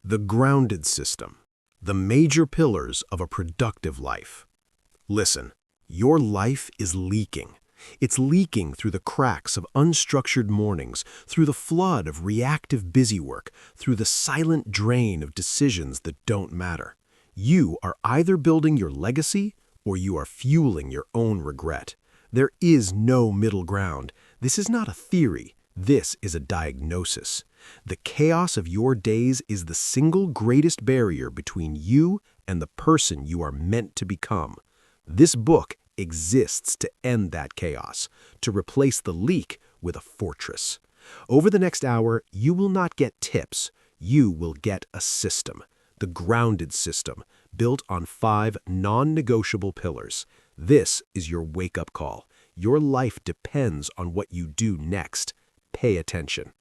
The grounded system, the major pillars of a productive life. Listen, your life is leaking. It's leaking through the cracks of unstructured mornings, through the flood of reactive busywork, through the silent drain of decisions that don't matter. You are either building your legacy or you are fueling your own regret. There is no middle ground. This is not a theory. This is a diagnosis. The chaos of your days is the single greatest barrier between you and the person you are meant to become. This book exists to end that chaos, to replace the leak with a fortress. Over the next hour, you will not get tips. You will get a system, the grounded system, built on 5 non-negotiable pillars. This is your wake-up call. Your life depends on what you do next. Pay attention.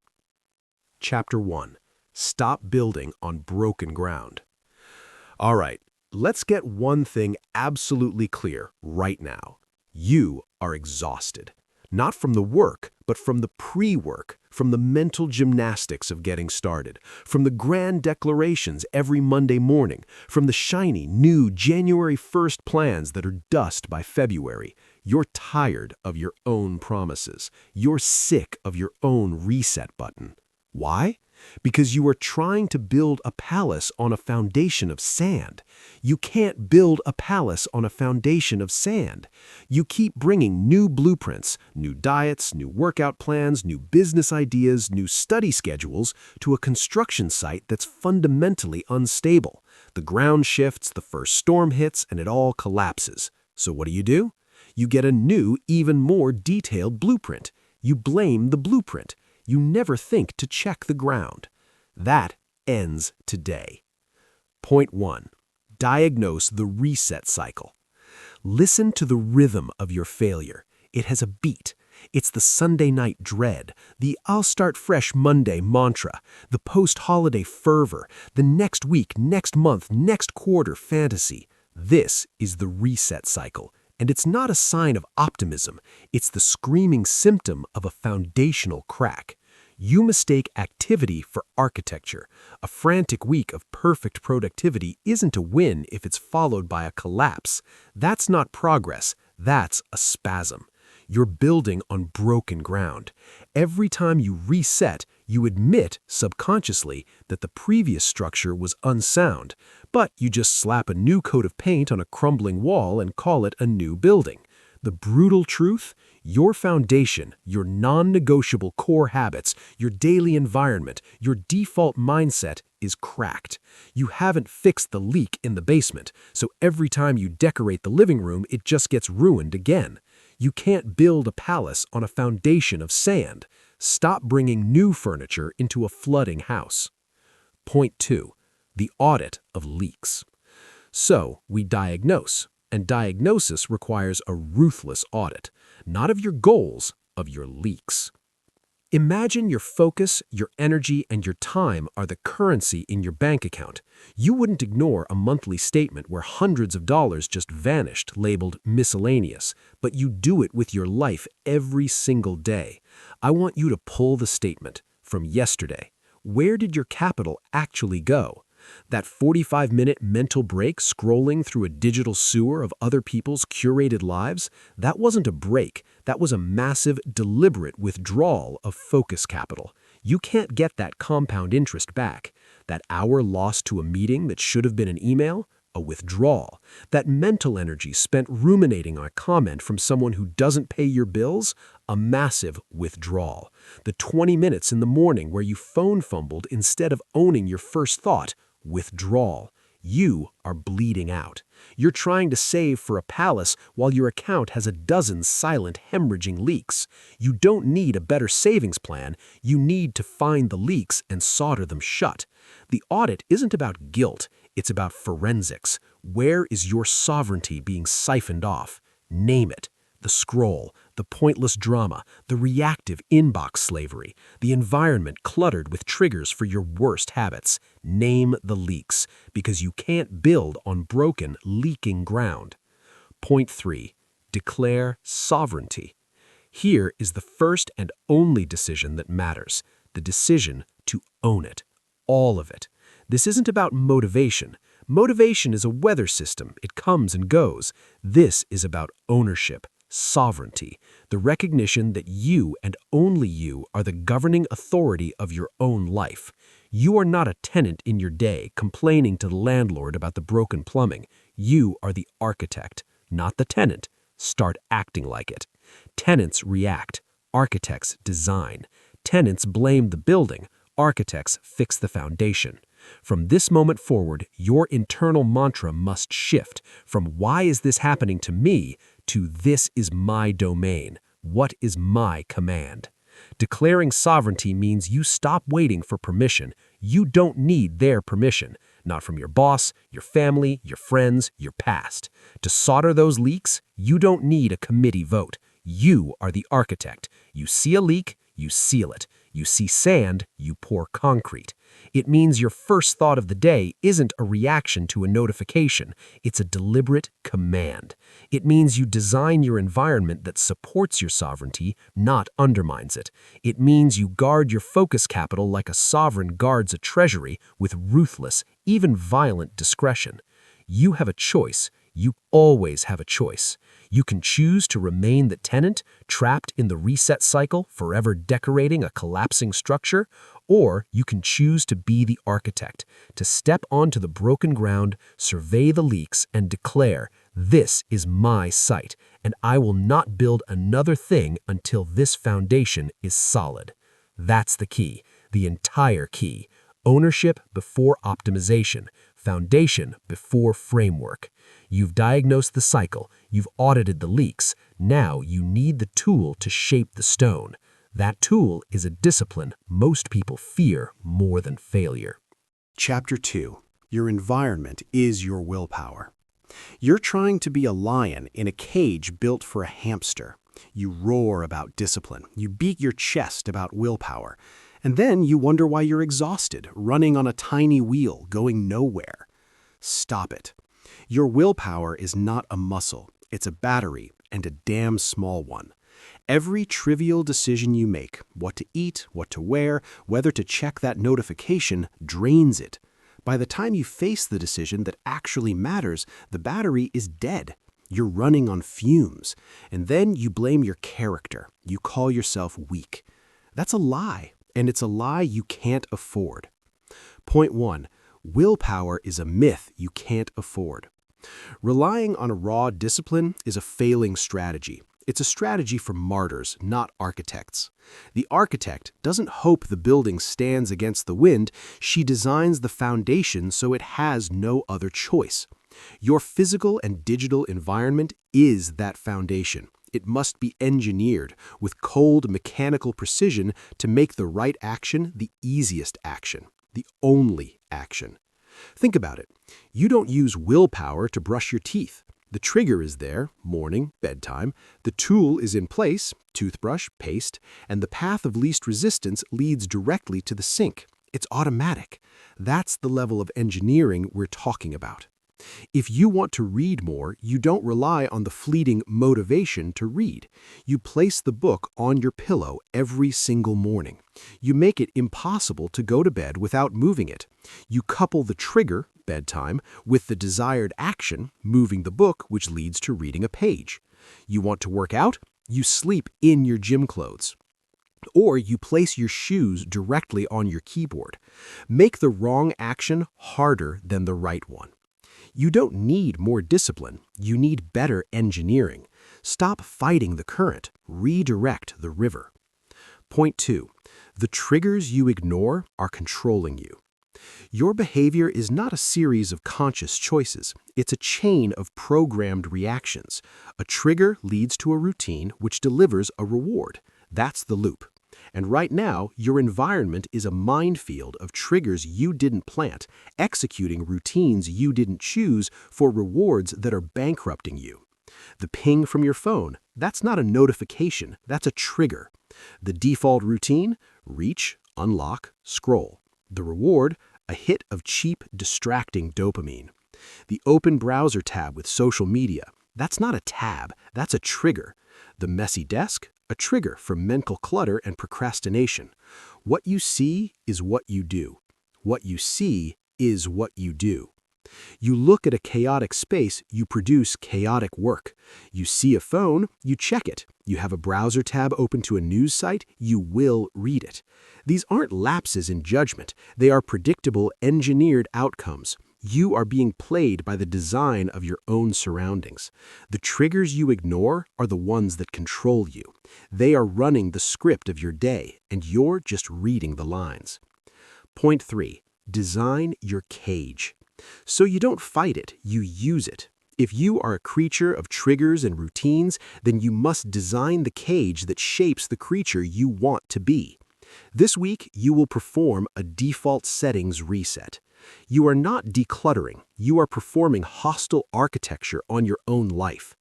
Chapter 1. Stop building on broken ground. All right, let's get one thing absolutely clear right now. You are exhausted. Not from the work, but from the pre-work, from the mental gymnastics of getting started, from the grand declarations every Monday morning, from the shiny, new January 1st plans that are dust by February. You're tired of your own promises. You're sick of your own reset button. Why? Because you are trying to build a palace on a foundation of sand. You can't build a palace on a foundation of sand. You keep bringing new blueprints, new diets, new workout plans, new business ideas, new study schedules to a construction site that's fundamentally unstable. The ground shifts, the first storm hits, and it all collapses. So what do? You get a new, even more detailed blueprint. You blame the blueprint. You never think to check the ground. That ends today. Point 1. Diagnose the reset cycle. Listen to the rhythm of your failure. It has a beat. It's the Sunday night dread, the I'll start fresh Monday mantra, the post-holiday fervor, the next week, next month, next quarter fantasy. This is the reset cycle. And it's not a sign of optimism. It's the screaming symptom of a foundational crack. You mistake activity for architecture. A frantic week of perfect productivity isn't a win if it's followed by a collapse. That's not progress. That's a spasm. You're building on broken ground. Every time you reset, you admit subconsciously that the previous structure was unsound, but you just slap a new coat of paint on a crumbling wall and call it a new building. The brutal truth? Your foundation, your non-negotiable core habits, your daily environment, your default mindset is cracked. You haven't fixed the leak in the basement, so every time you decorate the living room, it just gets ruined again. You can't build a palace on a foundation of sand. Stop bringing new furniture into a flooding house. Point 2. The audit of leaks. So, we diagnose, and diagnosis requires a ruthless audit, not of your goals, of your leaks. Imagine your focus, your energy, and your time are the currency in your bank account. You wouldn't ignore a monthly statement where hundreds of dollars just vanished, labeled miscellaneous, but you do it with your life every single day. I want you to pull the statement from yesterday. Where did your capital actually go? That 45-minute mental break scrolling through a digital sewer of other people's curated lives, that wasn't a break. That was a massive, deliberate withdrawal of focus capital. You can't get that compound interest back. That hour lost to a meeting that should have been an email, a withdrawal. That mental energy spent ruminating on a comment from someone who doesn't pay your bills, a massive withdrawal. The 20 minutes in the morning where you phone fumbled instead of owning your first thought, withdrawal. You are bleeding out. You're trying to save for a palace while your account has a dozen silent hemorrhaging leaks. You don't need a better savings plan. You need to find the leaks and solder them shut. The audit isn't about guilt. It's about forensics. Where is your sovereignty being siphoned off? Name it. The scroll, the pointless drama, the reactive inbox slavery, the environment cluttered with triggers for your worst habits. Name the leaks, because you can't build on broken, leaking ground. Point 3. Declare sovereignty. Here is the first and only decision that matters, the decision to own it. All of it. This isn't about motivation. Motivation is a weather system. It comes and goes. This is about ownership, sovereignty, the recognition that you and only you are the governing authority of your own life. You are not a tenant in your day complaining to the landlord about the broken plumbing. You are the architect, not the tenant. Start acting like it. Tenants react. Architects design. Tenants blame the building. Architects fix the foundation. From this moment forward, your internal mantra must shift from "why is this happening to me" to "this is my domain. What is my command?" Declaring sovereignty means you stop waiting for permission. You don't need their permission, not from your boss, your family, your friends, your past. To solder those leaks, you don't need a committee vote. You are the architect. You see a leak, you seal it. You see sand, you pour concrete. It means your first thought of the day isn't a reaction to a notification. It's a deliberate command. It means you design your environment that supports your sovereignty, not undermines it. It means you guard your focus capital like a sovereign guards a treasury with ruthless, even violent discretion. You have a choice. You always have a choice. You can choose to remain the tenant, trapped in the reset cycle, forever decorating a collapsing structure, or you can choose to be the architect, to step onto the broken ground, survey the leaks, and declare, "This is my site, and I will not build another thing until this foundation is solid." That's the key, the entire key. Ownership before optimization, foundation before framework. You've diagnosed the cycle, you've audited the leaks, now you need the tool to shape the stone. That tool is a discipline most people fear more than failure. Chapter 2. Your environment is your willpower. You're trying to be a lion in a cage built for a hamster. You roar about discipline, you beat your chest about willpower, and then you wonder why you're exhausted, running on a tiny wheel, going nowhere. Stop it. Your willpower is not a muscle, it's a battery, and a damn small one. Every trivial decision you make, what to eat, what to wear, whether to check that notification, drains it. By the time you face the decision that actually matters, the battery is dead. You're running on fumes. And then you blame your character. You call yourself weak. That's a lie, and it's a lie you can't afford. Point 1. Willpower is a myth you can't afford. Relying on a raw discipline is a failing strategy. It's a strategy for martyrs, not architects. The architect doesn't hope the building stands against the wind, she designs the foundation so it has no other choice. Your physical and digital environment is that foundation. It must be engineered with cold mechanical precision to make the right action the easiest action, the only action. Think about it. You don't use willpower to brush your teeth. The trigger is there, morning, bedtime. The tool is in place, toothbrush, paste, and the path of least resistance leads directly to the sink. It's automatic. That's the level of engineering we're talking about. If you want to read more, you don't rely on the fleeting motivation to read. You place the book on your pillow every single morning. You make it impossible to go to bed without moving it. You couple the trigger, bedtime, with the desired action, moving the book, which leads to reading a page. You want to work out? You sleep in your gym clothes. Or you place your shoes directly on your keyboard. Make the wrong action harder than the right one. You don't need more discipline, you need better engineering. Stop fighting the current, redirect the river. Point 2. The triggers you ignore are controlling you. Your behavior is not a series of conscious choices, it's a chain of programmed reactions. A trigger leads to a routine which delivers a reward. That's the loop. And right now, your environment is a minefield of triggers you didn't plant, executing routines you didn't choose for rewards that are bankrupting you. The ping from your phone, that's not a notification, that's a trigger. The default routine, reach, unlock, scroll. The reward, a hit of cheap, distracting dopamine. The open browser tab with social media, that's not a tab, that's a trigger. The messy desk, a trigger for mental clutter and procrastination. What you see is what you do. What you see is what you do. You look at a chaotic space, you produce chaotic work. You see a phone, you check it. You have a browser tab open to a news site, you will read it. These aren't lapses in judgment. They are predictable, engineered outcomes. You are being played by the design of your own surroundings. The triggers you ignore are the ones that control you. They are running the script of your day, and you're just reading the lines. Point 3. Design your cage. So you don't fight it, you use it. If you are a creature of triggers and routines, then you must design the cage that shapes the creature you want to be. This week, you will perform a default settings reset. You are not decluttering, you are performing hostile architecture on your own life.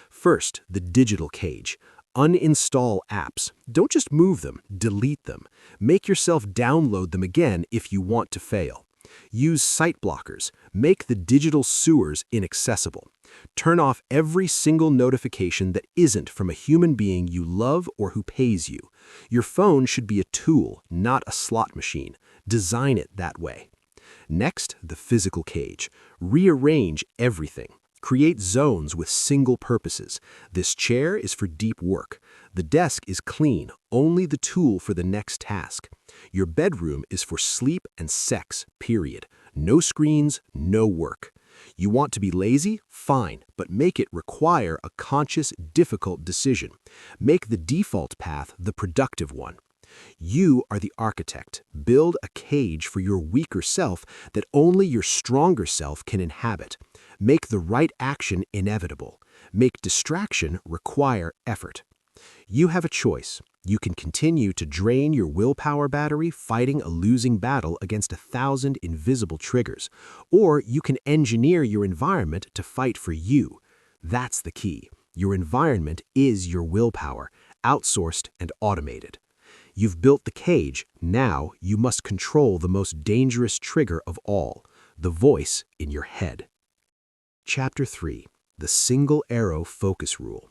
First, the digital cage. Uninstall apps. Don't just move them, delete them. Make yourself download them again if you want to fail. Use site blockers. Make the digital sewers inaccessible. Turn off every single notification that isn't from a human being you love or who pays you. Your phone should be a tool, not a slot machine. Design it that way. Next, the physical cage. Rearrange everything. Create zones with single purposes. This chair is for deep work. The desk is clean, only the tool for the next task. Your bedroom is for sleep and sex, period. No screens, no work. You want to be lazy? Fine, but make it require a conscious, difficult decision. Make the default path the productive one. You are the architect. Build a cage for your weaker self that only your stronger self can inhabit. Make the right action inevitable. Make distraction require effort. You have a choice. You can continue to drain your willpower battery fighting a losing battle against 1,000 invisible triggers, or you can engineer your environment to fight for you. That's the key. Your environment is your willpower, outsourced and automated. You've built the cage, now you must control the most dangerous trigger of all, the voice in your head. Chapter 3. The Single Arrow Focus Rule.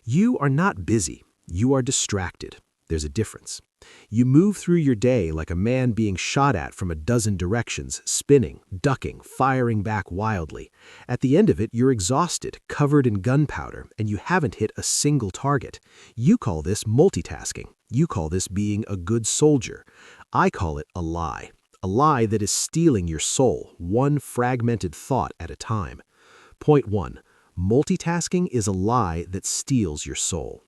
You are not busy, you are distracted. There's a difference. You move through your day like a man being shot at from a dozen directions, spinning, ducking, firing back wildly. At the end of it, you're exhausted, covered in gunpowder, and you haven't hit a single target. You call this multitasking. You call this being a good soldier. I call it a lie that is stealing your soul, one fragmented thought at a time. Point 1. Multitasking is a lie that steals your soul.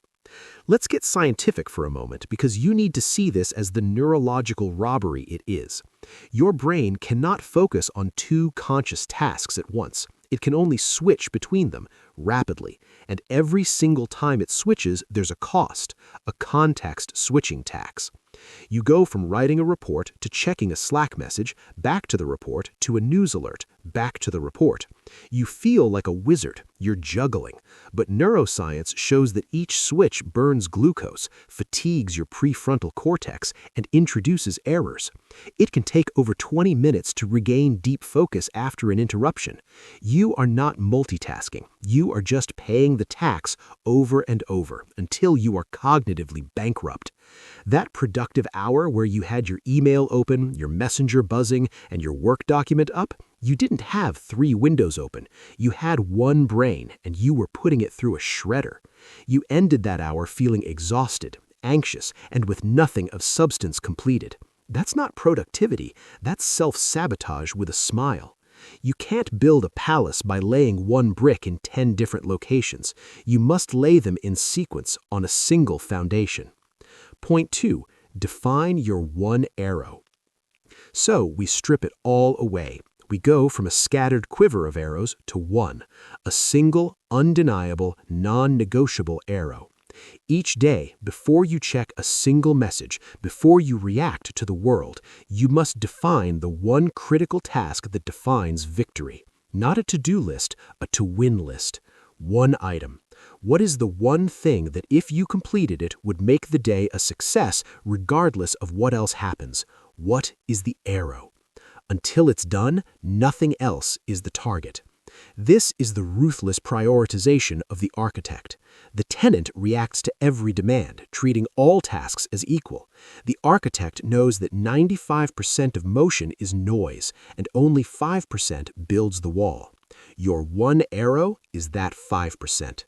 Let's get scientific for a moment because you need to see this as the neurological robbery it is. Your brain cannot focus on two conscious tasks at once. It can only switch between them rapidly, and every single time it switches, there's a cost, a context switching tax. You go from writing a report to checking a Slack message, back to the report, to a news alert, back to the report. You feel like a wizard, you're juggling, but neuroscience shows that each switch burns glucose, fatigues your prefrontal cortex, and introduces errors. It can take over 20 minutes to regain deep focus after an interruption. You are not multitasking, you are just paying the tax over and over until you are cognitively bankrupt. That productive hour where you had your email open, your messenger buzzing, and your work document up, you didn't have 3 windows open. You had one brain, and you were putting it through a shredder. You ended that hour feeling exhausted, anxious, and with nothing of substance completed. That's not productivity, that's self-sabotage with a smile. You can't build a palace by laying one brick in 10 different locations. You must lay them in sequence on a single foundation. Point 2. Define your one arrow. So we strip it all away. We go from a scattered quiver of arrows to one, a single, undeniable, non-negotiable arrow. Each day, before you check a single message, before you react to the world, you must define the one critical task that defines victory. Not a to-do list, a to-win list. One item. What is the one thing that if you completed it would make the day a success regardless of what else happens? What is the arrow? Until it's done, nothing else is the target. This is the ruthless prioritization of the architect. The tenant reacts to every demand, treating all tasks as equal. The architect knows that 95% of motion is noise, and only 5% builds the wall. Your one arrow is that 5%.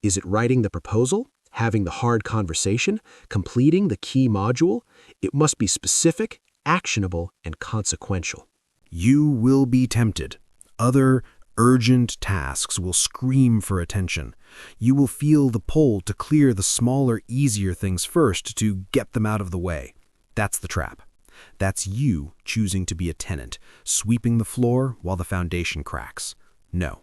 Is it writing the proposal? Having the hard conversation? Completing the key module? It must be specific, actionable, and consequential. You will be tempted. Other urgent tasks will scream for attention. You will feel the pull to clear the smaller, easier things first to get them out of the way. That's the trap. That's you choosing to be a tenant, sweeping the floor while the foundation cracks. No.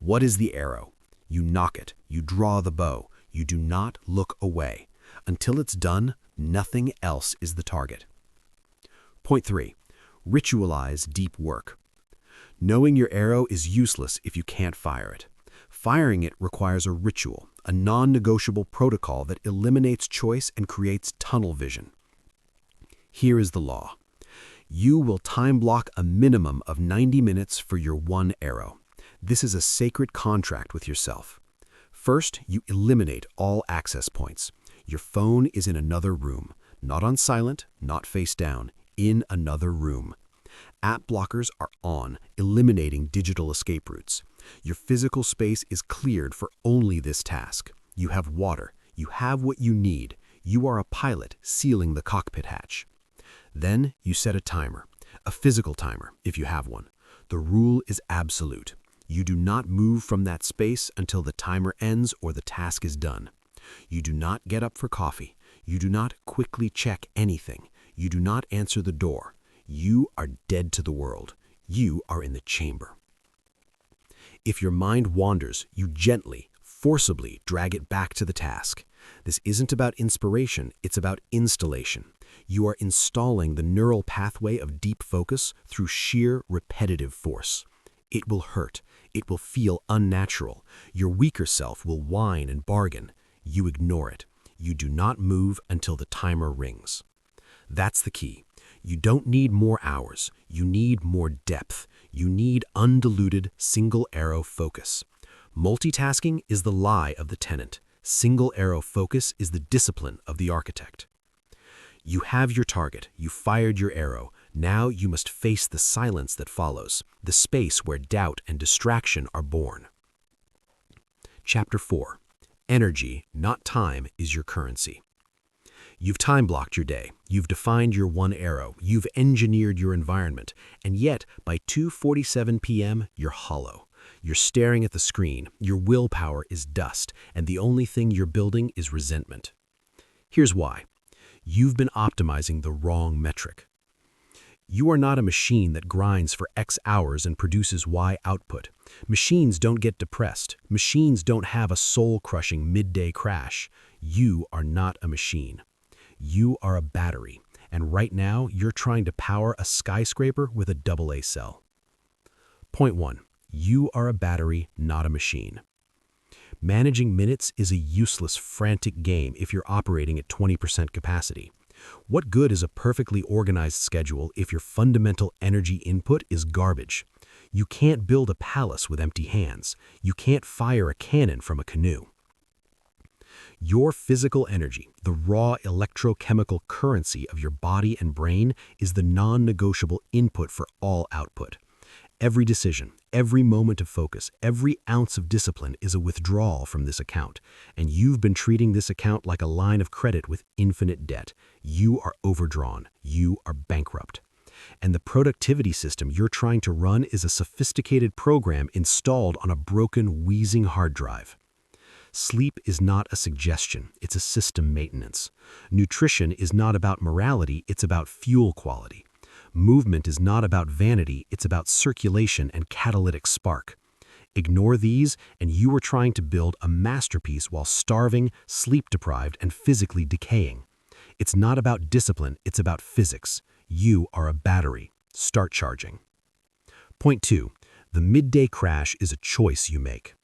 What is the arrow? You nock it. You draw the bow. You do not look away. Until it's done, nothing else is the target. Point 3. Ritualize deep work. Knowing your arrow is useless if you can't fire it. Firing it requires a ritual, a non-negotiable protocol that eliminates choice and creates tunnel vision. Here is the law. You will time block a minimum of 90 minutes for your one arrow. This is a sacred contract with yourself. First, you eliminate all access points. Your phone is in another room, not on silent, not face down, in another room. App blockers are on, eliminating digital escape routes. Your physical space is cleared for only this task. You have water. You have what you need. You are a pilot sealing the cockpit hatch. Then you set a timer, a physical timer, if you have one. The rule is absolute. You do not move from that space until the timer ends or the task is done. You do not get up for coffee. You do not quickly check anything. You do not answer the door. You are dead to the world. You are in the chamber. If your mind wanders, you gently, forcibly drag it back to the task. This isn't about inspiration, it's about installation. You are installing the neural pathway of deep focus through sheer repetitive force. It will hurt. It will feel unnatural. Your weaker self will whine and bargain. You ignore it. You do not move until the timer rings. That's the key. You don't need more hours. You need more depth. You need undiluted single-arrow focus. Multitasking is the lie of the tenant. Single-arrow focus is the discipline of the architect. You have your target. You fired your arrow. Now you must face the silence that follows, the space where doubt and distraction are born. Chapter 4. Energy, not time, is your currency. You've time-blocked your day, you've defined your one arrow, you've engineered your environment, and yet by 2:47 p.m. you're hollow. You're staring at the screen, your willpower is dust, and the only thing you're building is resentment. Here's why. You've been optimizing the wrong metric. You are not a machine that grinds for X hours and produces Y output. Machines don't get depressed. Machines don't have a soul-crushing midday crash. You are not a machine. You are a battery, and right now you're trying to power a skyscraper with a AA cell. Point 1. You are a battery, not a machine. Managing minutes is a useless, frantic game if you're operating at 20% capacity. What good is a perfectly organized schedule if your fundamental energy input is garbage? You can't build a palace with empty hands. You can't fire a cannon from a canoe. Your physical energy, the raw electrochemical currency of your body and brain, is the non-negotiable input for all output. Every decision, every moment of focus, every ounce of discipline is a withdrawal from this account, and you've been treating this account like a line of credit with infinite debt. You are overdrawn. You are bankrupt. And the productivity system you're trying to run is a sophisticated program installed on a broken, wheezing hard drive. Sleep is not a suggestion, it's a system maintenance. Nutrition is not about morality, it's about fuel quality. Movement is not about vanity, it's about circulation and catalytic spark. Ignore these, and you are trying to build a masterpiece while starving, sleep-deprived, and physically decaying. It's not about discipline, it's about physics. You are a battery. Start charging. Point 2. The midday crash is a choice you make.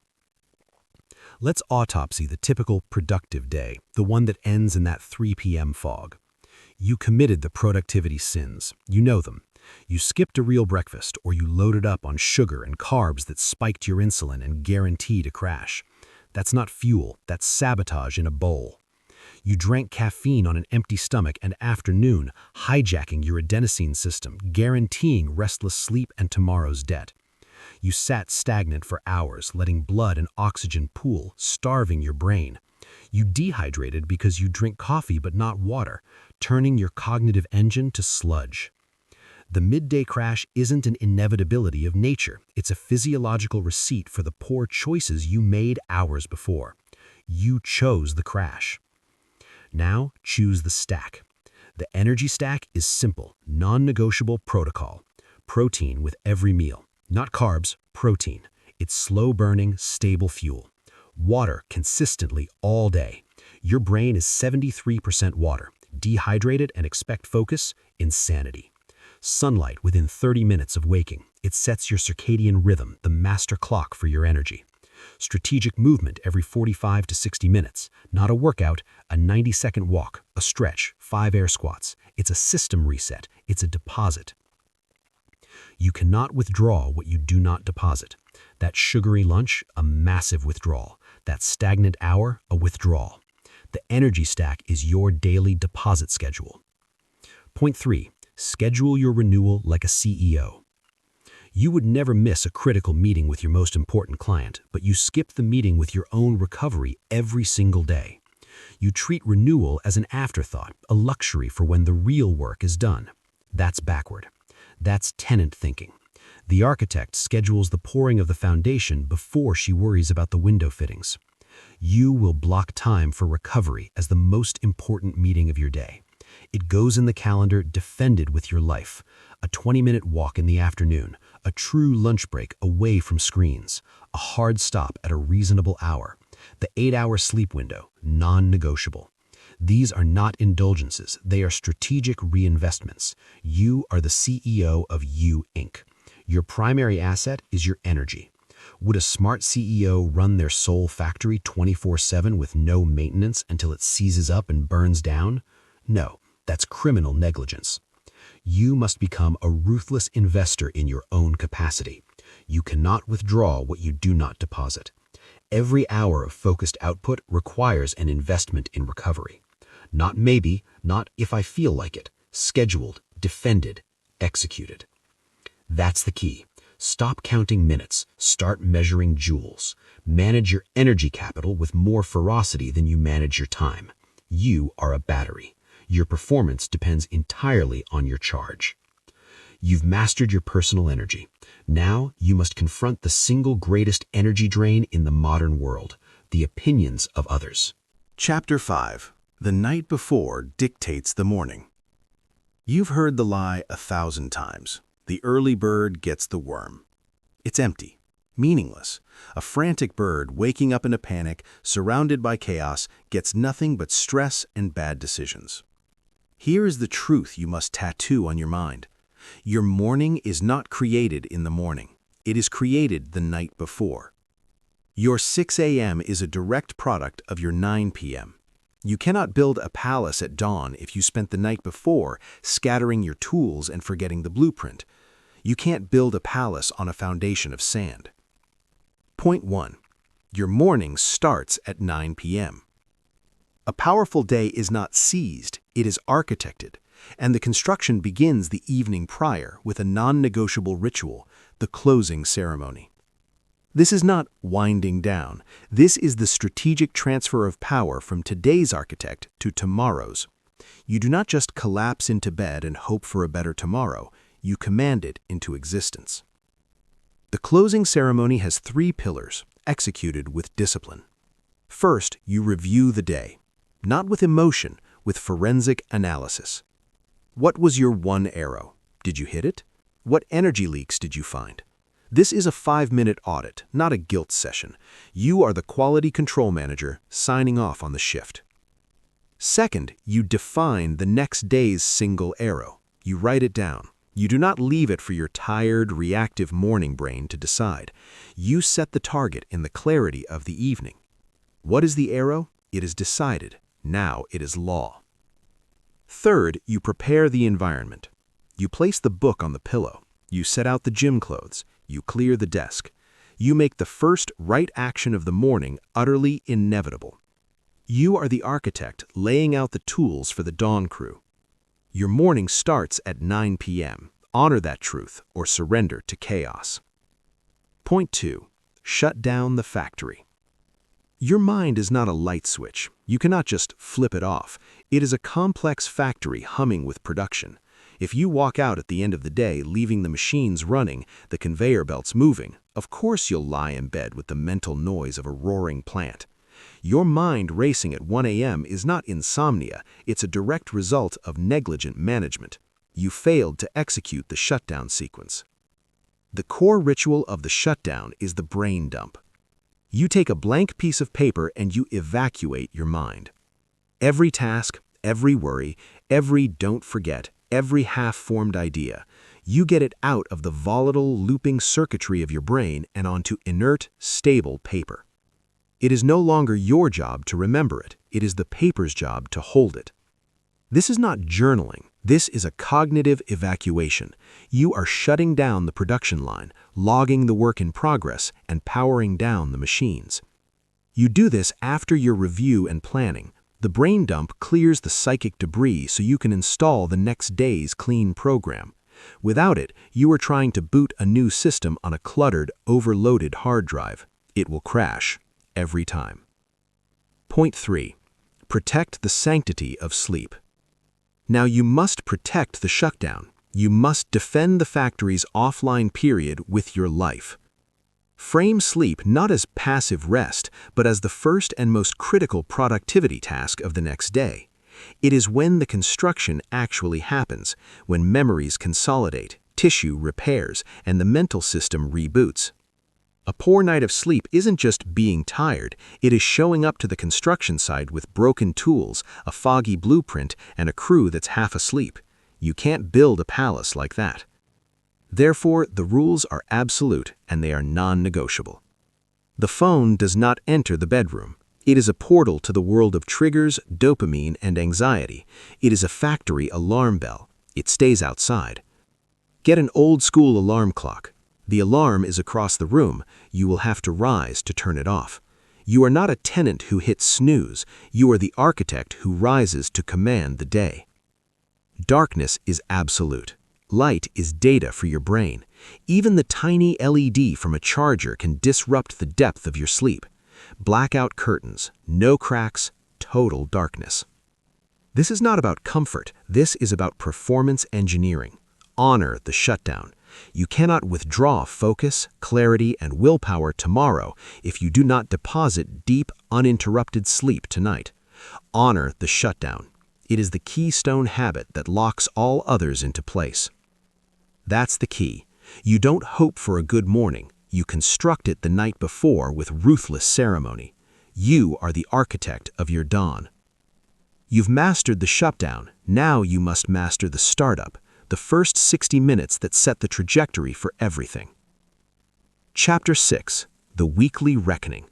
Let's autopsy the typical productive day, the one that ends in that 3 p.m. fog. You committed the productivity sins. You know them. You skipped a real breakfast, or you loaded up on sugar and carbs that spiked your insulin and guarantee to crash. That's not fuel, that's sabotage in a bowl. You drank caffeine on an empty stomach and afternoon, hijacking your adenosine system, guaranteeing restless sleep and tomorrow's debt. You sat stagnant for hours, letting blood and oxygen pool, starving your brain. You dehydrated because you drink coffee but not water, turning your cognitive engine to sludge. The midday crash isn't an inevitability of nature. It's a physiological receipt for the poor choices you made hours before. You chose the crash. Now, choose the stack. The energy stack is simple, non-negotiable protocol. Protein with every meal. Not carbs, protein. It's slow-burning, stable fuel. Water consistently all day. Your brain is 73% water. Dehydrated and expect focus, insanity. Sunlight within 30 minutes of waking. It sets your circadian rhythm, the master clock for your energy. Strategic movement every 45 to 60 minutes. Not a workout, a 90-second walk, a stretch, 5 air squats. It's a system reset. It's a deposit. You cannot withdraw what you do not deposit. That sugary lunch, a massive withdrawal. That stagnant hour, a withdrawal. The energy stack is your daily deposit schedule. Point 3. Schedule your renewal like a CEO. You would never miss a critical meeting with your most important client, but you skip the meeting with your own recovery every single day. You treat renewal as an afterthought, a luxury for when the real work is done. That's backward. That's tenant thinking. The architect schedules the pouring of the foundation before she worries about the window fittings. You will block time for recovery as the most important meeting of your day. It goes in the calendar defended with your life. A 20-minute walk in the afternoon, a true lunch break away from screens, a hard stop at a reasonable hour, the 8-hour sleep window, non-negotiable. These are not indulgences, they are strategic reinvestments. You are the CEO of You Inc. Your primary asset is your energy. Would a smart CEO run their soul factory 24/7 with no maintenance until it seizes up and burns down? No, that's criminal negligence. You must become a ruthless investor in your own capacity. You cannot withdraw what you do not deposit. Every hour of focused output requires an investment in recovery. Not maybe, not if I feel like it. Scheduled, defended, executed. That's the key. Stop counting minutes. Start measuring joules. Manage your energy capital with more ferocity than you manage your time. You are a battery. Your performance depends entirely on your charge. You've mastered your personal energy. Now you must confront the single greatest energy drain in the modern world, the opinions of others. Chapter 5. The night before dictates the morning. You've heard the lie 1,000 times. The early bird gets the worm. It's empty, meaningless. A frantic bird waking up in a panic, surrounded by chaos, gets nothing but stress and bad decisions. Here is the truth you must tattoo on your mind. Your morning is not created in the morning. It is created the night before. Your 6 a.m. is a direct product of your 9 p.m. You cannot build a palace at dawn if you spent the night before scattering your tools and forgetting the blueprint. You can't build a palace on a foundation of sand. Point 1. Your morning starts at 9 p.m. A powerful day is not seized, it is architected, and the construction begins the evening prior with a non-negotiable ritual, the closing ceremony. This is not winding down. This is the strategic transfer of power from today's architect to tomorrow's. You do not just collapse into bed and hope for a better tomorrow, you command it into existence. The closing ceremony has 3 pillars, executed with discipline. First, you review the day. Not with emotion, with forensic analysis. What was your one arrow? Did you hit it? What energy leaks did you find? This is a 5-minute audit, not a guilt session. You are the quality control manager signing off on the shift. Second, you define the next day's single arrow. You write it down. You do not leave it for your tired, reactive morning brain to decide. You set the target in the clarity of the evening. What is the arrow? It is decided. Now it is law. Third, you prepare the environment. You place the book on the pillow. You set out the gym clothes. You clear the desk. You make the first right action of the morning utterly inevitable. You are the architect laying out the tools for the dawn crew. Your morning starts at 9 p.m. Honor that truth or surrender to chaos. Point 2. Shut down the factory. Your mind is not a light switch. You cannot just flip it off. It is a complex factory humming with production. If you walk out at the end of the day leaving the machines running, the conveyor belts moving, of course you'll lie in bed with the mental noise of a roaring plant. Your mind racing at 1 a.m. is not insomnia, it's a direct result of negligent management. You failed to execute the shutdown sequence. The core ritual of the shutdown is the brain dump. You take a blank piece of paper and you evacuate your mind. Every task, every worry, every don't forget, every half-formed idea, you get it out of the volatile, looping circuitry of your brain and onto inert, stable paper. It is no longer your job to remember it. It is the paper's job to hold it. This is not journaling. This is a cognitive evacuation. You are shutting down the production line, logging the work in progress, and powering down the machines. You do this after your review and planning. The brain dump clears the psychic debris so you can install the next day's clean program. Without it, you are trying to boot a new system on a cluttered, overloaded hard drive. It will crash every time. Point 3. Protect the sanctity of sleep. Now you must protect the shutdown. You must defend the factory's offline period with your life. Frame sleep not as passive rest, but as the first and most critical productivity task of the next day. It is when the construction actually happens, when memories consolidate, tissue repairs, and the mental system reboots. A poor night of sleep isn't just being tired, it is showing up to the construction site with broken tools, a foggy blueprint, and a crew that's half asleep. You can't build a palace like that. Therefore, the rules are absolute and they are non-negotiable. The phone does not enter the bedroom. It is a portal to the world of triggers, dopamine, and anxiety. It is a factory alarm bell. It stays outside. Get an old-school alarm clock. The alarm is across the room. You will have to rise to turn it off. You are not a tenant who hits snooze. You are the architect who rises to command the day. Darkness is absolute. Light is data for your brain. Even the tiny LED from a charger can disrupt the depth of your sleep. Blackout curtains, no cracks, total darkness. This is not about comfort. This is about performance engineering. Honor the shutdown. You cannot withdraw focus, clarity, and willpower tomorrow if you do not deposit deep, uninterrupted sleep tonight. Honor the shutdown. It is the keystone habit that locks all others into place. That's the key. You don't hope for a good morning. You construct it the night before with ruthless ceremony. You are the architect of your dawn. You've mastered the shutdown. Now you must master the startup, the first 60 minutes that set the trajectory for everything. Chapter 6. The Weekly Reckoning.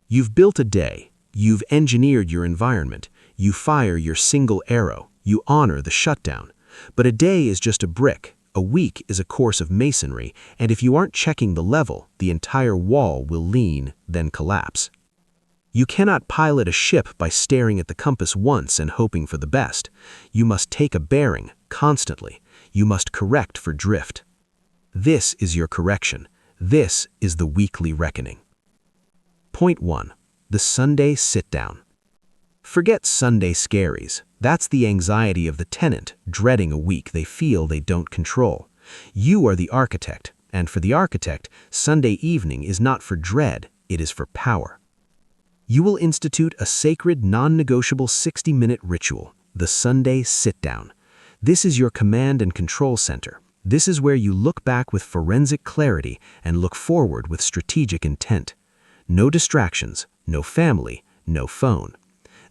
You've built a day. You've engineered your environment. You fire your single arrow. You honor the shutdown. But a day is just a brick. A week is a course of masonry, and if you aren't checking the level, the entire wall will lean, then collapse. You cannot pilot a ship by staring at the compass once and hoping for the best. You must take a bearing, constantly. You must correct for drift. This is your correction. This is the weekly reckoning. Point 1. The Sunday sit-down. Forget Sunday scaries. That's the anxiety of the tenant, dreading a week they feel they don't control. You are the architect, and for the architect, Sunday evening is not for dread, it is for power. You will institute a sacred, non-negotiable 60-minute ritual, the Sunday sit-down. This is your command and control center. This is where you look back with forensic clarity and look forward with strategic intent. No distractions, no family, no phone.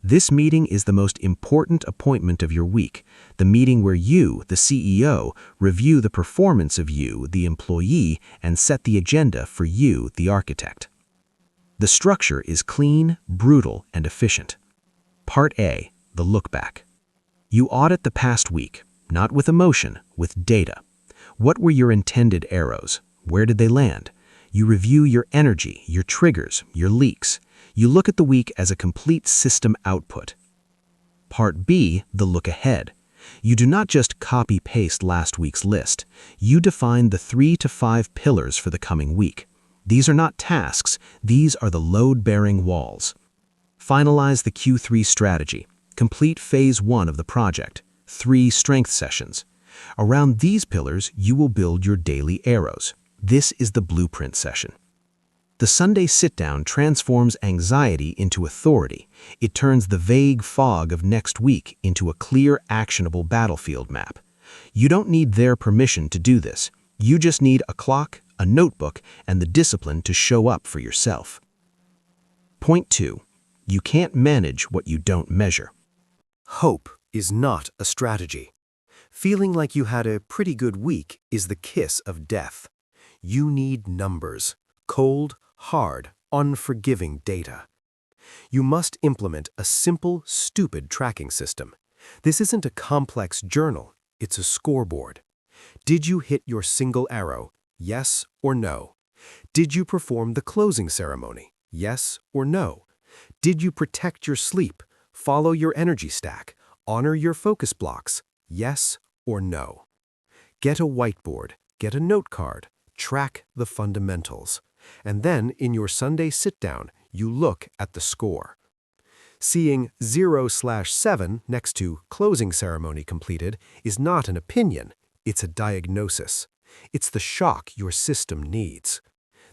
This meeting is the most important appointment of your week, the meeting where you, the CEO, review the performance of you, the employee, and set the agenda for you, the architect. The structure is clean, brutal, and efficient. Part A, the look back. You audit the past week. not with emotion, with data. What were your intended arrows? Where did they land? You review your energy, your triggers, your leaks. You look at the week as a complete system output. Part B, the look ahead. You do not just copy-paste last week's list. You define the 3 to 5 pillars for the coming week. These are not tasks, these are the load-bearing walls. Finalize the Q3 strategy. Complete phase 1 of the project. 3 strength sessions. Around these pillars, you will build your daily arrows. This is the blueprint session. The Sunday sit-down transforms anxiety into authority. It turns the vague fog of next week into a clear, actionable battlefield map. You don't need their permission to do this. You just need a clock, a notebook, and the discipline to show up for yourself. Point 2. You can't manage what you don't measure. Hope is not a strategy. Feeling like you had a pretty good week is the kiss of death. You need numbers, cold, hard, unforgiving data. You must implement a simple, stupid tracking system. This isn't a complex journal, it's a scoreboard. Did you hit your single arrow? Yes or no? Did you perform the closing ceremony? Yes or no? Did you protect your sleep, follow your energy stack, honor your focus blocks? Yes or no? Get a whiteboard, get a note card, track the fundamentals. And then, in your Sunday sit-down, you look at the score. Seeing 0/7 next to closing ceremony completed is not an opinion, it's a diagnosis. It's the shock your system needs.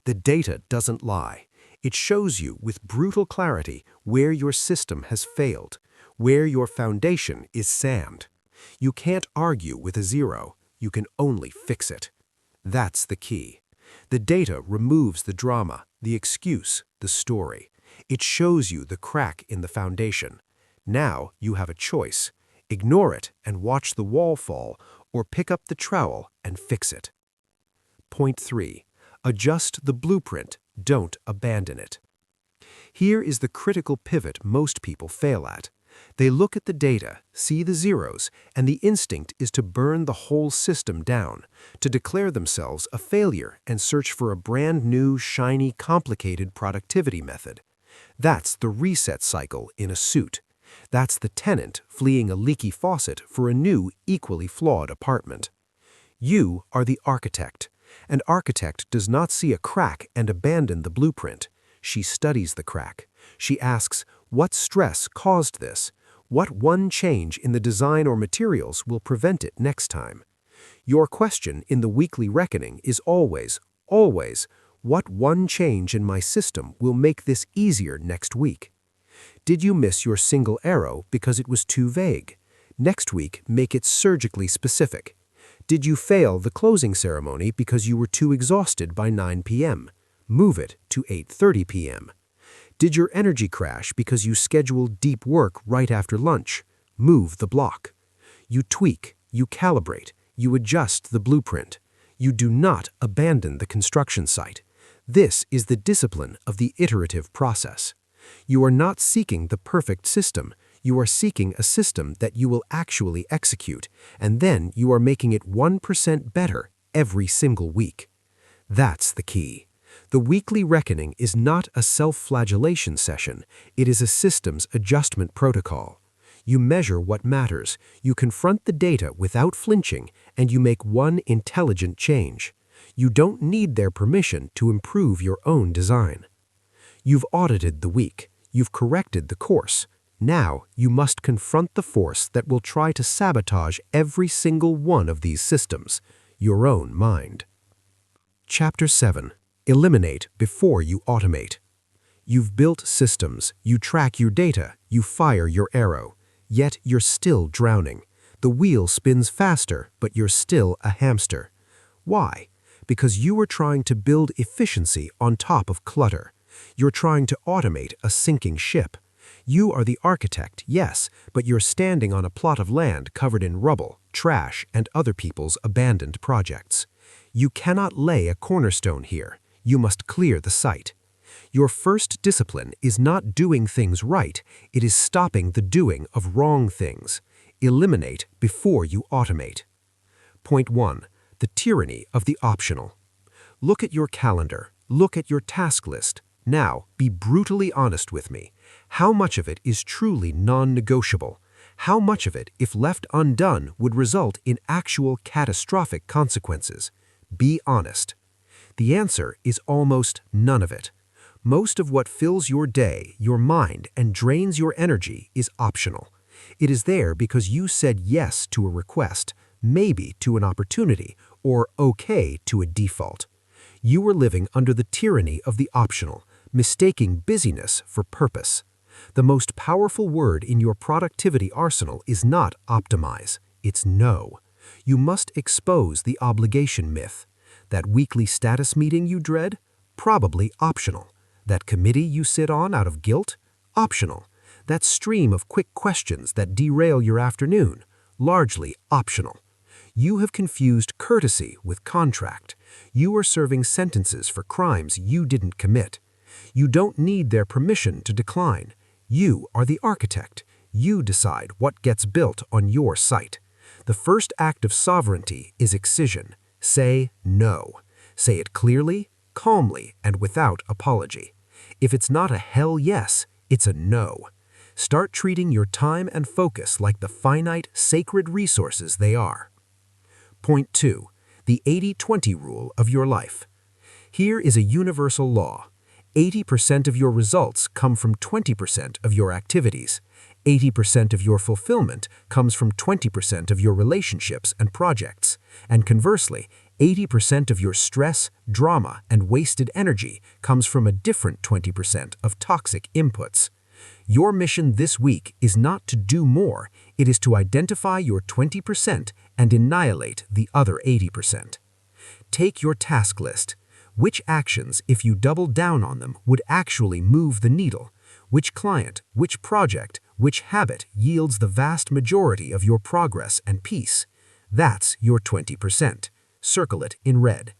The data doesn't lie. It shows you with brutal clarity where your system has failed, where your foundation is sand. You can't argue with a 0, you can only fix it. That's the key. The data removes the drama, the excuse, the story. It shows you the crack in the foundation. Now you have a choice. Ignore it and watch the wall fall, or pick up the trowel and fix it. Point 3. Adjust the blueprint, don't abandon it. Here is the critical pivot most people fail at. They look at the data, see the zeros, and the instinct is to burn the whole system down, to declare themselves a failure and search for a brand new, shiny, complicated productivity method. That's the reset cycle in a suit. That's the tenant fleeing a leaky faucet for a new, equally flawed apartment. You are the architect. An architect does not see a crack and abandon the blueprint. She studies the crack. She asks, what stress caused this? What one change in the design or materials will prevent it next time? Your question in the weekly reckoning is always, what one change in my system will make this easier next week? Did you miss your single arrow because it was too vague? Next week, make it surgically specific. Did you fail the closing ceremony because you were too exhausted by 9 p.m.? Move it to 8:30 p.m. Did your energy crash because you scheduled deep work right after lunch? Move the block. You tweak, you calibrate, you adjust the blueprint. You do not abandon the construction site. This is the discipline of the iterative process. You are not seeking the perfect system. You are seeking a system that you will actually execute, and then you are making it 1% better every single week. That's the key. The weekly reckoning is not a self-flagellation session. It is a systems adjustment protocol. You measure what matters, you confront the data without flinching, and you make one intelligent change. You don't need their permission to improve your own design. You've audited the week. You've corrected the course. Now you must confront the force that will try to sabotage every single one of these systems, your own mind. Chapter 7. Eliminate before you automate. You've built systems, you track your data, you fire your arrow, yet you're still drowning. The wheel spins faster, but you're still a hamster. Why? Because you are trying to build efficiency on top of clutter. You're trying to automate a sinking ship. You are the architect, yes, but you're standing on a plot of land covered in rubble, trash, and other people's abandoned projects. You cannot lay a cornerstone here. You must clear the site. Your first discipline is not doing things right, it is stopping the doing of wrong things. Eliminate before you automate. Point 1. The tyranny of the optional. Look at your calendar. Look at your task list. Now, be brutally honest with me. How much of it is truly non-negotiable? How much of it, if left undone, would result in actual catastrophic consequences? Be honest. The answer is almost none of it. Most of what fills your day, your mind, and drains your energy is optional. It is there because you said yes to a request, maybe to an opportunity, or okay to a default. You were living under the tyranny of the optional, mistaking busyness for purpose. The most powerful word in your productivity arsenal is not optimize, it's no. You must expose the obligation myth. That weekly status meeting you dread? Probably optional. That committee you sit on out of guilt? Optional. That stream of quick questions that derail your afternoon? Largely optional. You have confused courtesy with contract. You are serving sentences for crimes you didn't commit. You don't need their permission to decline. You are the architect. You decide what gets built on your site. The first act of sovereignty is excision. Say no. Say it clearly, calmly, and without apology. If it's not a hell yes, it's a no. Start treating your time and focus like the finite, sacred resources they are. Point 2. The 80-20 rule of your life. Here is a universal law. 80% of your results come from 20% of your activities. 80% of your fulfillment comes from 20% of your relationships and projects. And conversely, 80% of your stress, drama, and wasted energy comes from a different 20% of toxic inputs. Your mission this week is not to do more, it is to identify your 20% and annihilate the other 80%. Take your task list. Which actions, if you double down on them, would actually move the needle? Which client, which project, which habit yields the vast majority of your progress and peace? That's your 20%. Circle it in red.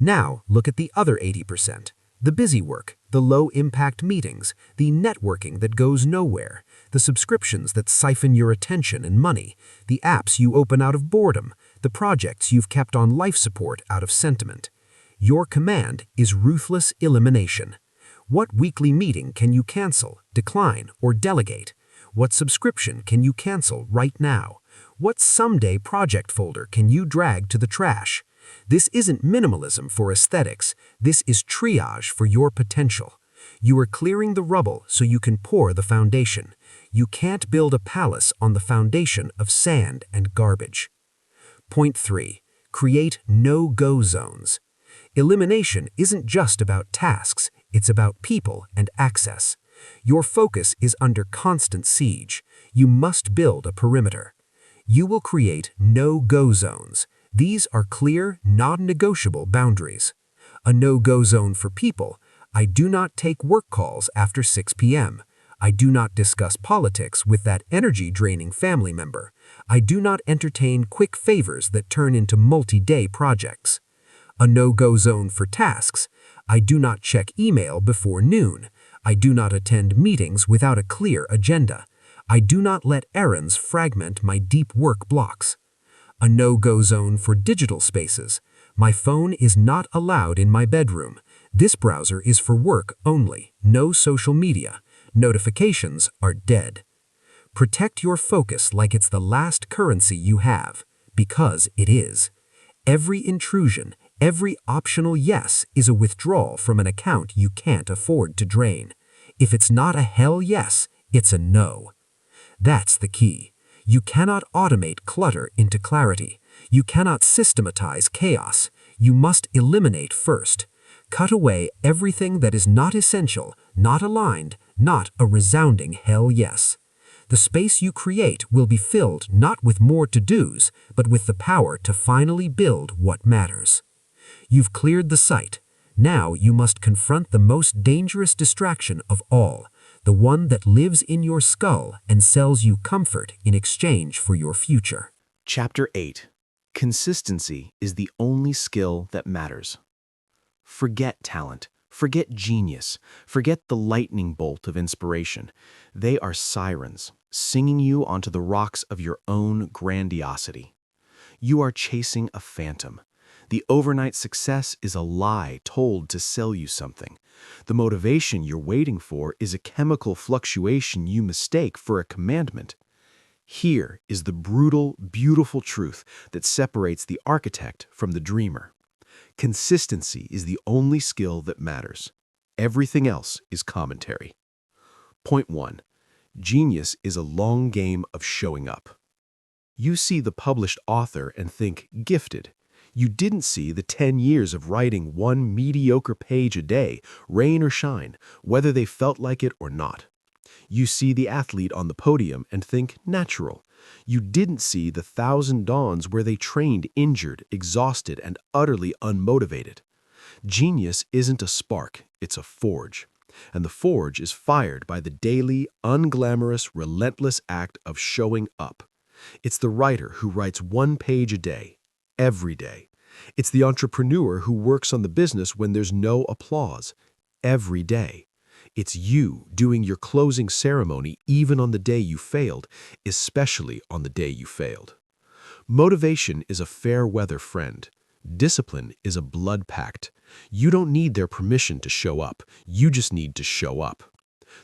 Now look at the other 80%. The busy work, the low-impact meetings, the networking that goes nowhere, the subscriptions that siphon your attention and money, the apps you open out of boredom, the projects you've kept on life support out of sentiment. Your command is ruthless elimination. What weekly meeting can you cancel, decline, or delegate? What subscription can you cancel right now? What someday project folder can you drag to the trash? This isn't minimalism for aesthetics. This is triage for your potential. You are clearing the rubble so you can pour the foundation. You can't build a palace on the foundation of sand and garbage. Point 3. Create no-go zones. Elimination isn't just about tasks, it's about people and access. Your focus is under constant siege. You must build a perimeter. You will create no-go zones. These are clear, non-negotiable boundaries. A no-go zone for people. I do not take work calls after 6 p.m. I do not discuss politics with that energy-draining family member. I do not entertain quick favors that turn into multi-day projects. A no-go zone for tasks. I do not check email before noon. I do not attend meetings without a clear agenda. I do not let errands fragment my deep work blocks. A no-go zone for digital spaces. My phone is not allowed in my bedroom. This browser is for work only. No social media. Notifications are dead. Protect your focus like it's the last currency you have, because it is. Every intrusion, every optional yes is a withdrawal from an account you can't afford to drain. If it's not a hell yes, it's a no. That's the key. You cannot automate clutter into clarity. You cannot systematize chaos. You must eliminate first. Cut away everything that is not essential, not aligned, not a resounding hell yes. The space you create will be filled not with more to-dos, but with the power to finally build what matters. You've cleared the site. Now you must confront the most dangerous distraction of all, the one that lives in your skull and sells you comfort in exchange for your future. Chapter 8. Consistency is the only skill that matters. Forget talent. Forget genius. Forget the lightning bolt of inspiration. They are sirens. singing you onto the rocks of your own grandiosity. You are chasing a phantom. The overnight success is a lie told to sell you something. The motivation you're waiting for is a chemical fluctuation you mistake for a commandment. Here is the brutal, beautiful truth that separates the architect from the dreamer. Consistency is the only skill that matters. Everything else is commentary. Point 1. Genius is a long game of showing up. You see the published author and think gifted. You didn't see the 10 years of writing one mediocre page a day, rain or shine, whether they felt like it or not. You see the athlete on the podium and think natural. You didn't see the 1,000 dawns where they trained injured, exhausted, and utterly unmotivated. Genius isn't a spark, it's a forge. And the forge is fired by the daily, unglamorous, relentless act of showing up. It's the writer who writes one page a day, every day. It's the entrepreneur who works on the business when there's no applause, every day. It's you doing your closing ceremony even on the day you failed, especially on the day you failed. Motivation is a fair weather friend. Discipline is a blood pact. You don't need their permission to show up. You just need to show up.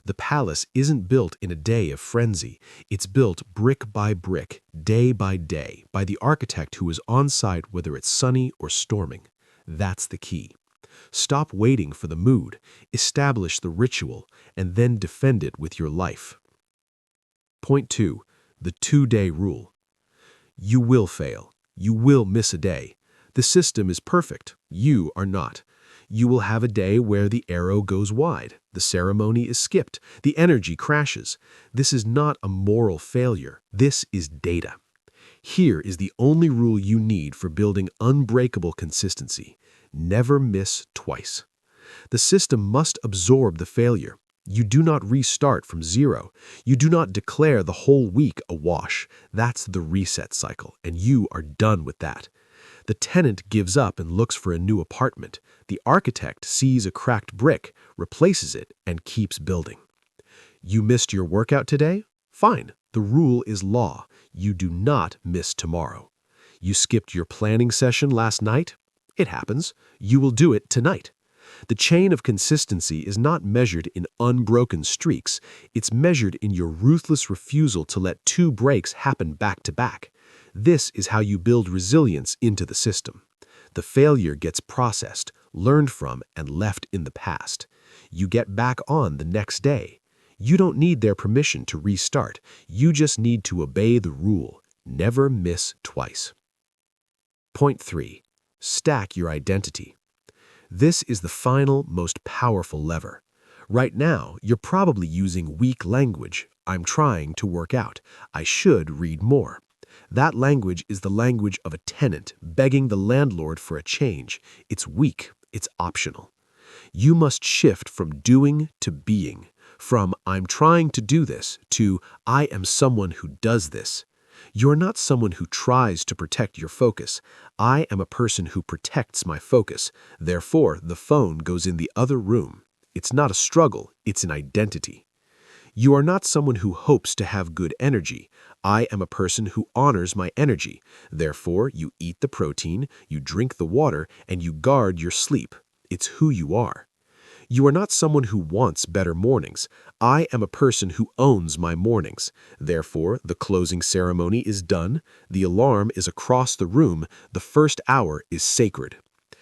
The palace isn't built in a day of frenzy. It's built brick by brick, day by day, by the architect who is on site whether it's sunny or storming. That's the key. Stop waiting for the mood, establish the ritual, and then defend it with your life. Point 2. The 2-day rule. You will fail. You will miss a day. The system is perfect. You are not. You will have a day where the arrow goes wide, the ceremony is skipped, the energy crashes. This is not a moral failure. This is data. Here is the only rule you need for building unbreakable consistency. Never miss twice. The system must absorb the failure. You do not restart from zero. You do not declare the whole week a wash. That's the reset cycle, and you are done with that. The tenant gives up and looks for a new apartment. The architect sees a cracked brick, replaces it, and keeps building. You missed your workout today? Fine. The rule is law. You do not miss tomorrow. You skipped your planning session last night? It happens. You will do it tonight. The chain of consistency is not measured in unbroken streaks. It's measured in your ruthless refusal to let 2 breaks happen back to back. This is how you build resilience into the system. The failure gets processed, learned from, and left in the past. You get back on the next day. You don't need their permission to restart. You just need to obey the rule. Never miss twice. Point 3. Stack your identity. This is the final, most powerful lever. Right now, you're probably using weak language. I'm trying to work out. I should read more. That language is the language of a tenant begging the landlord for a change. It's weak. It's optional. You must shift from doing to being, from I'm trying to do this to I am someone who does this. You're not someone who tries to protect your focus. I am a person who protects my focus. Therefore, the phone goes in the other room. It's not a struggle. It's an identity. You are not someone who hopes to have good energy. I am a person who honors my energy. Therefore, you eat the protein, you drink the water, and you guard your sleep. It's who you are. You are not someone who wants better mornings. I am a person who owns my mornings. Therefore, the closing ceremony is done, the alarm is across the room, the first hour is sacred.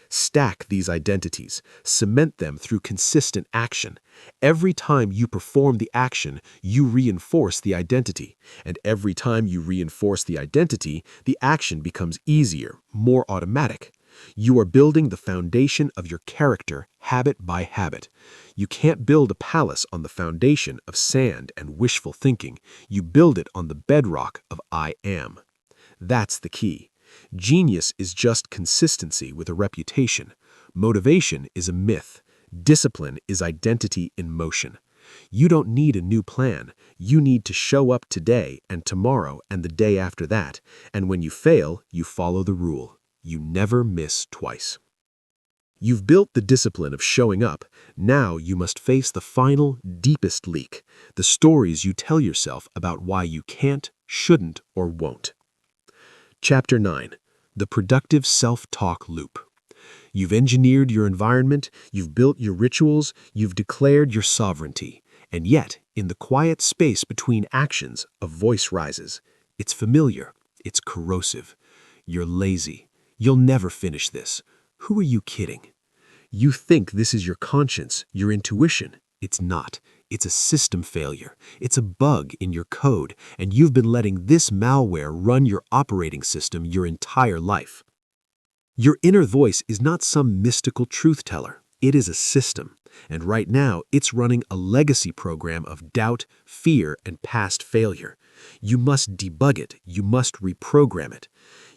Stack these identities. Cement them through consistent action. Every time you perform the action, you reinforce the identity. And every time you reinforce the identity, the action becomes easier, more automatic. You are building the foundation of your character, habit by habit. You can't build a palace on the foundation of sand and wishful thinking. You build it on the bedrock of I am. That's the key. Genius is just consistency with a reputation. Motivation is a myth. Discipline is identity in motion. You don't need a new plan. You need to show up today and tomorrow and the day after that. And when you fail, you follow the rule. You never miss twice. You've built the discipline of showing up. Now you must face the final, deepest leak, the stories you tell yourself about why you can't, shouldn't, or won't. Chapter 9. The Productive Self-Talk Loop. You've engineered your environment, you've built your rituals, you've declared your sovereignty. And yet, in the quiet space between actions, a voice rises. It's familiar. It's corrosive. You're lazy. You'll never finish this. Who are you kidding? You think this is your conscience, your intuition. It's not. It's a system failure. It's a bug in your code, and you've been letting this malware run your operating system your entire life. Your inner voice is not some mystical truth teller. It is a system, and right now it's running a legacy program of doubt, fear, and past failure. You must debug it. You must reprogram it.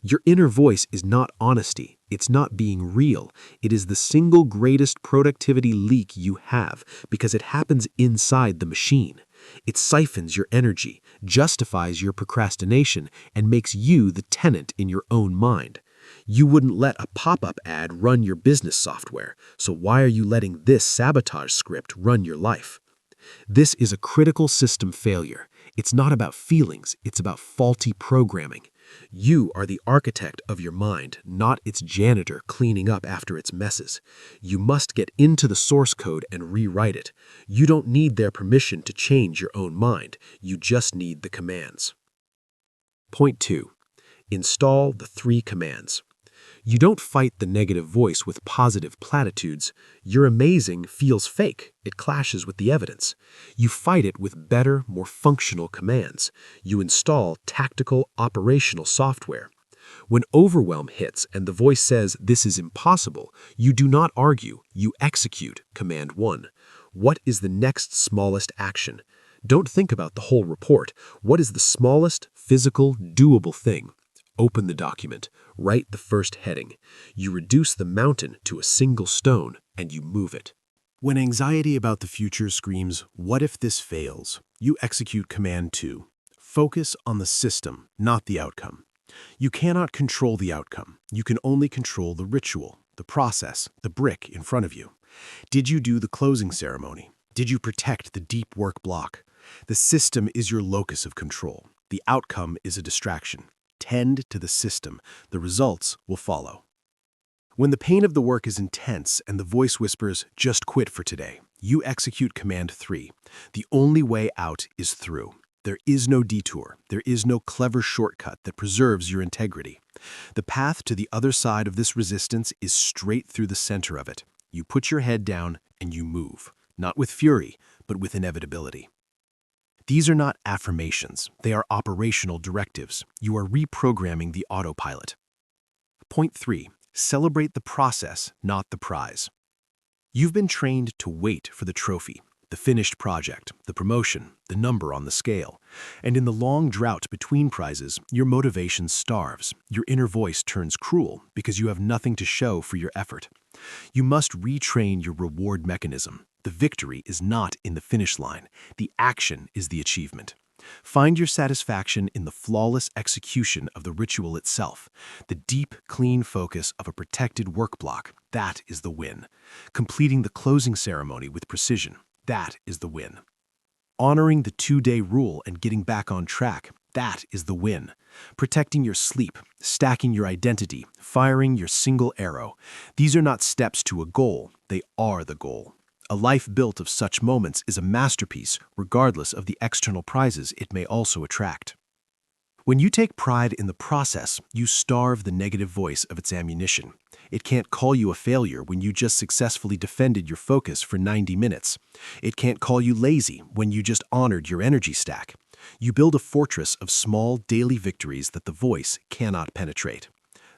Your inner voice is not honesty. It's not being real. It is the single greatest productivity leak you have because it happens inside the machine. It siphons your energy, justifies your procrastination, and makes you the tenant in your own mind. You wouldn't let a pop-up ad run your business software, so why are you letting this sabotage script run your life? This is a critical system failure. It's not about feelings, it's about faulty programming. You are the architect of your mind, not its janitor cleaning up after its messes. You must get into the source code and rewrite it. You don't need their permission to change your own mind. You just need the commands. Point 2. Install the 3 commands. You don't fight the negative voice with positive platitudes. You're amazing feels fake. It clashes with the evidence. You fight it with better, more functional commands. You install tactical, operational software. When overwhelm hits and the voice says this is impossible, you do not argue. You execute command 1. What is the next smallest action? Don't think about the whole report. What is the smallest, physical, doable thing? Open the document, write the first heading. You reduce the mountain to a single stone, and you move it. When anxiety about the future screams, "What if this fails?" you execute command 2. Focus on the system, not the outcome. You cannot control the outcome. You can only control the ritual, the process, the brick in front of you. Did you do the closing ceremony? Did you protect the deep work block? The system is your locus of control. The outcome is a distraction. Tend to the system. The results will follow. When the pain of the work is intense and the voice whispers, "Just quit for today," you execute command 3. The only way out is through. There is no detour. There is no clever shortcut that preserves your integrity. The path to the other side of this resistance is straight through the center of it. You put your head down and you move, not with fury, but with inevitability. These are not affirmations. They are operational directives. You are reprogramming the autopilot. Point 3. Celebrate the process, not the prize. You've been trained to wait for the trophy, the finished project, the promotion, the number on the scale. And in the long drought between prizes, your motivation starves. Your inner voice turns cruel because you have nothing to show for your effort. You must retrain your reward mechanism. The victory is not in the finish line. The action is the achievement. Find your satisfaction in the flawless execution of the ritual itself. The deep, clean focus of a protected work block, that is the win. Completing the closing ceremony with precision, that is the win. Honoring the 2-day rule and getting back on track, that is the win. Protecting your sleep, stacking your identity, firing your single arrow. These are not steps to a goal, they are the goal. A life built of such moments is a masterpiece, regardless of the external prizes it may also attract. When you take pride in the process, you starve the negative voice of its ammunition. It can't call you a failure when you just successfully defended your focus for 90 minutes. It can't call you lazy when you just honored your energy stack. You build a fortress of small daily victories that the voice cannot penetrate.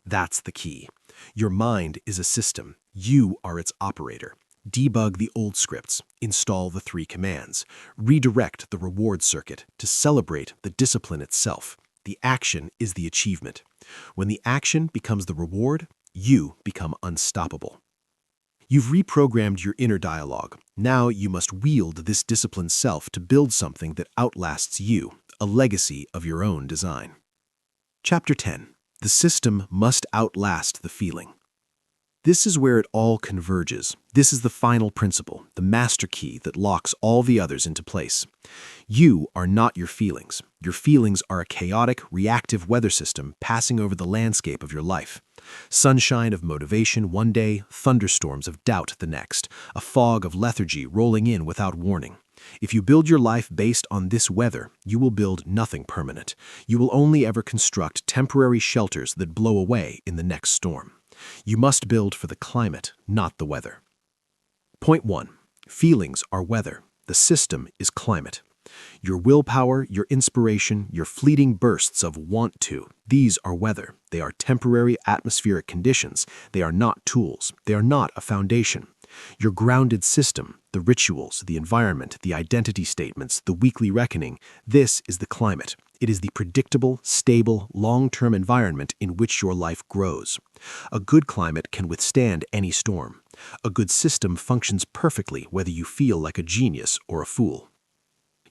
That's the key. Your mind is a system. You are its operator. Debug the old scripts, install the 3 commands, redirect the reward circuit to celebrate the discipline itself. The action is the achievement. When the action becomes the reward, you become unstoppable. You've reprogrammed your inner dialogue. Now you must wield this disciplined self to build something that outlasts you, a legacy of your own design. Chapter 10. The system must outlast the feeling. This is where it all converges. This is the final principle, the master key that locks all the others into place. You are not your feelings. Your feelings are a chaotic, reactive weather system passing over the landscape of your life. Sunshine of motivation one day, thunderstorms of doubt the next, a fog of lethargy rolling in without warning. If you build your life based on this weather, you will build nothing permanent. You will only ever construct temporary shelters that blow away in the next storm. You must build for the climate, not the weather. Point 1. Feelings are weather. The system is climate. Your willpower, your inspiration, your fleeting bursts of want to, these are weather. They are temporary atmospheric conditions. They are not tools. They are not a foundation. Your grounded system, the rituals, the environment, the identity statements, the weekly reckoning, this is the climate. It is the predictable, stable, long-term environment in which your life grows. A good climate can withstand any storm. A good system functions perfectly whether you feel like a genius or a fool.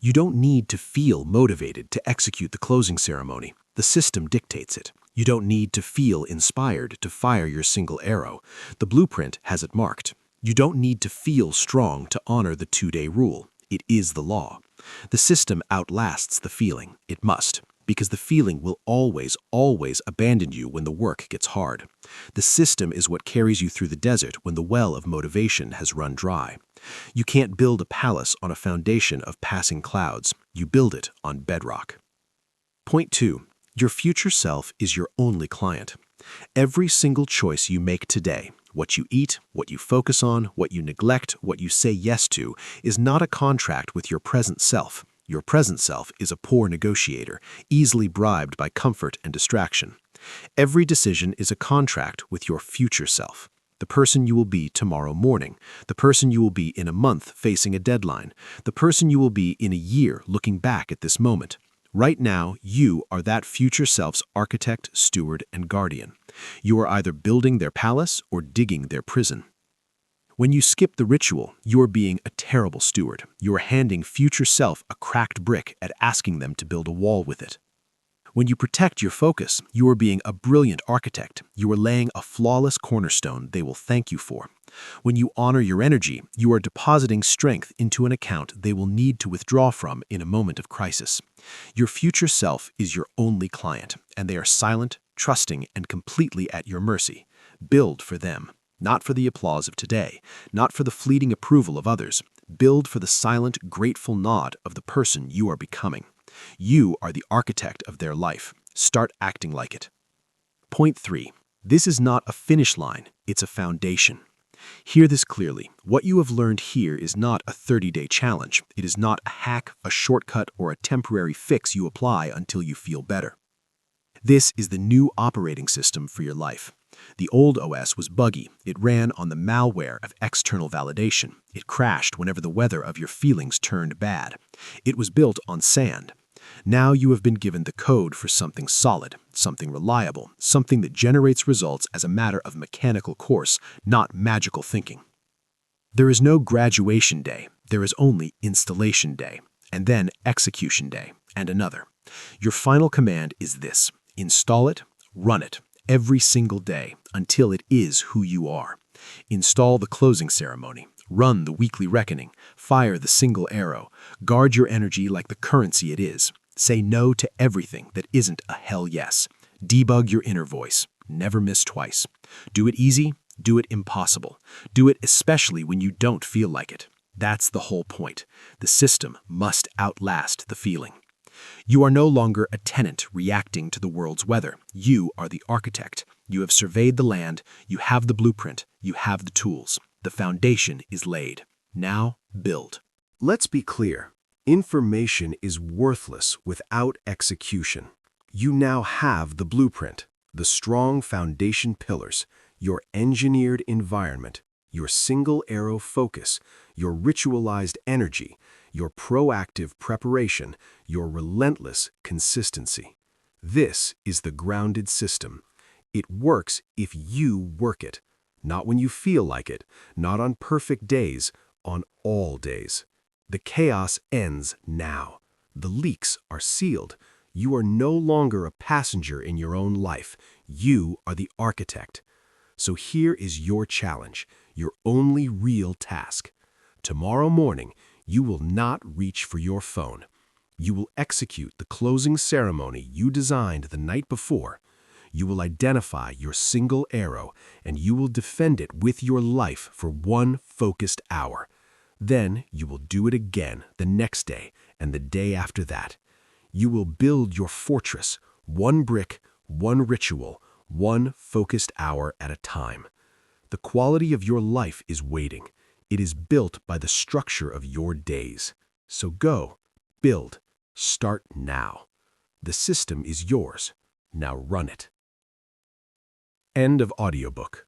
You don't need to feel motivated to execute the closing ceremony. The system dictates it. You don't need to feel inspired to fire your single arrow. The blueprint has it marked. You don't need to feel strong to honor the 2-day rule. It is the law. The system outlasts the feeling. It must, because the feeling will always, always abandon you when the work gets hard. The system is what carries you through the desert when the well of motivation has run dry. You can't build a palace on a foundation of passing clouds. You build it on bedrock. Point 2. Your future self is your only client. Every single choice you make today, what you eat, what you focus on, what you neglect, what you say yes to, is not a contract with your present self. Your present self is a poor negotiator, easily bribed by comfort and distraction. Every decision is a contract with your future self. The person you will be tomorrow morning, the person you will be in a month facing a deadline, the person you will be in a year looking back at this moment. Right now, you are that future self's architect, steward, and guardian. You are either building their palace or digging their prison. When you skip the ritual, you are being a terrible steward. You are handing future self a cracked brick and asking them to build a wall with it. When you protect your focus, you are being a brilliant architect. You are laying a flawless cornerstone they will thank you for. When you honor your energy, you are depositing strength into an account they will need to withdraw from in a moment of crisis. Your future self is your only client, and they are silent, trusting, and completely at your mercy. Build for them, not for the applause of today, not for the fleeting approval of others. Build for the silent, grateful nod of the person you are becoming. You are the architect of their life. Start acting like it. Point 3. This is not a finish line, it's a foundation. Hear this clearly. What you have learned here is not a 30-day challenge. It is not a hack, a shortcut, or a temporary fix you apply until you feel better. This is the new operating system for your life. The old OS was buggy. It ran on the malware of external validation. It crashed whenever the weather of your feelings turned bad. It was built on sand. Now you have been given the code for something solid, something reliable, something that generates results as a matter of mechanical course, not magical thinking. There is no graduation day. There is only installation day, and then execution day, and another. Your final command is this: install it, run it, every single day, until it is who you are. Install the closing ceremony. Run the weekly reckoning. Fire the single arrow. Guard your energy like the currency it is. Say no to everything that isn't a hell yes. Debug your inner voice. Never miss twice. Do it easy. Do it impossible. Do it especially when you don't feel like it. That's the whole point. The system must outlast the feeling. You are no longer a tenant reacting to the world's weather. You are the architect. You have surveyed the land. You have the blueprint. You have the tools. The foundation is laid. Now build. Let's be clear. Information is worthless without execution. You now have the blueprint, the strong foundation pillars, your engineered environment, your single arrow focus, your ritualized energy, your proactive preparation, your relentless consistency. This is the grounded system. It works if you work it. Not when you feel like it, not on perfect days, on all days. The chaos ends now. The leaks are sealed. You are no longer a passenger in your own life. You are the architect. So here is your challenge, your only real task. Tomorrow morning, you will not reach for your phone. You will execute the closing ceremony you designed the night before. You will identify your single arrow, and you will defend it with your life for one focused hour. Then you will do it again the next day and the day after that. You will build your fortress, one brick, one ritual, one focused hour at a time. The quality of your life is waiting. It is built by the structure of your days. So go, build, start now. The system is yours. Now run it. End of audiobook.